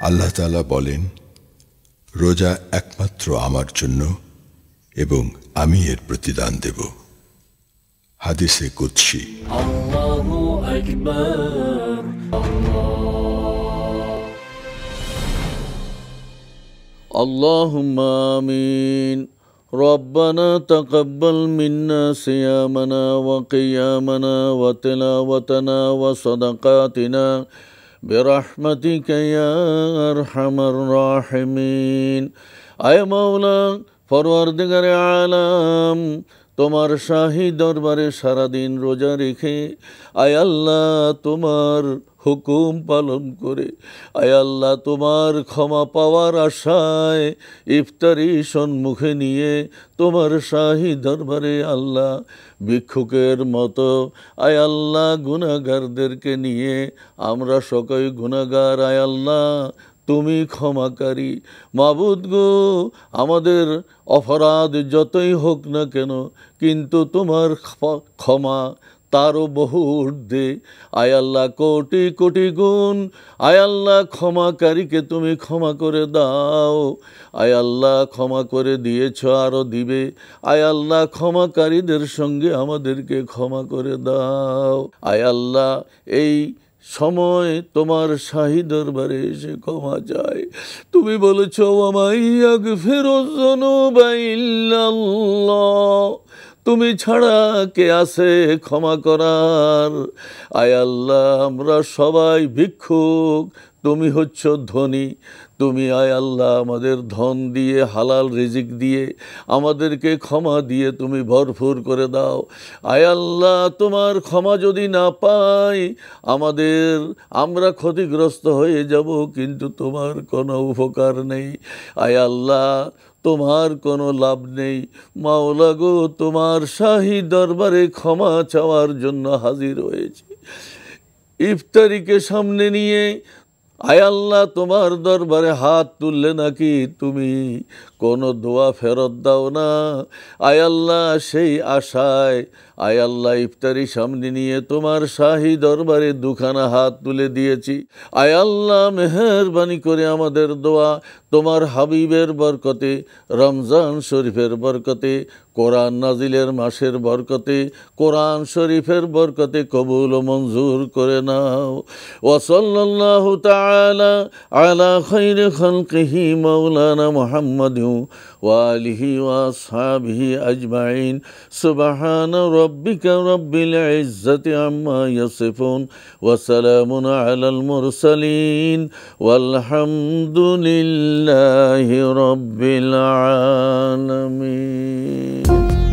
আল্লাহ তাআলা বলেন, রোজা একমাত্র আমার জন্য এবং আমি এর প্রতিদান দেব। হাদিসে কুদসি। আল্লাহু আকবার। আল্লাহুম্মা আমিন। রব্বানা তাকাব্বাল মিন্না সিয়ামানা ওয়া কিয়ামানা ওয়া তিলাওয়াতানা ওয়া সাদাকাতিনা বিরহমাতিকা ইয়া আরহামার রাহিমিন। আয় মাওলা, পরওয়ারদিগারে আলাম, তোমার শাহী দরবারে সারাদিন রোজা রেখে আয় আল্লাহ তোমার হুকুম পালন করে, আয় আল্লাহ তোমার ক্ষমা পাওয়ার আশায় ইফতারি সম্মুখে নিয়ে তোমার শাহী দরবারে আল্লাহ ভিক্ষুকের মতো আয় আল্লাহ গুনাহগারদেরকে নিয়ে আমরা সকল গুনাহগার, আয় আল্লাহ তুমি ক্ষমাকারী। মাবুদ গো, আমাদের অপরাধ যতই হোক না কেন, কিন্তু তোমার ক্ষমা তারও বহু ঊর্ধ্বে। আয় আল্লাহ কোটি কোটি গুণ, আয় আল্লাহ ক্ষমাকারীকে তুমি ক্ষমা করে দাও। আয় আল্লাহ ক্ষমা করে দিয়েছ, আরও দিবে। আয় আল্লাহ ক্ষমাকারীদের সঙ্গে আমাদেরকে ক্ষমা করে দাও। আয় আল্লাহ এই সময় তোমার শাহী দরবারে এসে ক্ষমা চায়। তুমি বলেছ, ওয়ামাই ইয়াগফিরুয যুনুবা ইল্লাল্লাহ, তুমি ছাড়া কে আছে ক্ষমা করার। আয় আল্লাহ আমরা সবাই ভিক্ষুক, তুমি হচ্ছ ধনী। তুমি আয় আল্লাহ আমাদের ধন দিয়ে, হালাল রিজিক দিয়ে আমাদেরকে ক্ষমা দিয়ে তুমি ভরপুর করে দাও। আয় আল্লাহ তোমার ক্ষমা যদি না পাই আমরা ক্ষতিগ্রস্ত হয়ে যাব, কিন্তু তোমার কোনো উপকার নেই। আয় আল্লাহ তোমার কোনো লাভ নেই। মাওলা গো, তোমার শাহী দরবারে ক্ষমা চাওয়ার জন্য হাজির হয়েছি। ইফতারিকে সামনে নিয়ে আয় আল্লাহ তোমার দরবারে হাত তুললে নাকি তুমি কোনো দোয়া ফেরত দাও না। আয় আল্লাহ সেই আশায় আয় আল্লাহ ইফতারি সামনে নিয়ে তোমার শাহী দরবারে দুখানা হাত তুলে দিয়েছি। আয় আল্লাহ মেহেরবানি করে আমাদের দোয়া তোমার হাবিবের বরকতে, রমজান শরীফের বরকতে, কোরআন নাজিলের মাসের বরকতে, কোরআন শরীফের বরকতে কবুল ও মঞ্জুর করে নাও। ওয়া সাল্লাল্লাহু তাআলা আলা খায়রি খালকিহি মাওলানা মুহাম্মাদিন ওয়া আলিহি ওয়া আসহাবিহি আজমাইন। সুবহানা রাব্বিকা রাব্বিল ইজ্জাতি আম্মা ইয়াসিফুন ওয়া সালামুন আলাল মুরসালিন ওয়ালহামদুলিল্লাহি রাব্বিল আলামিন।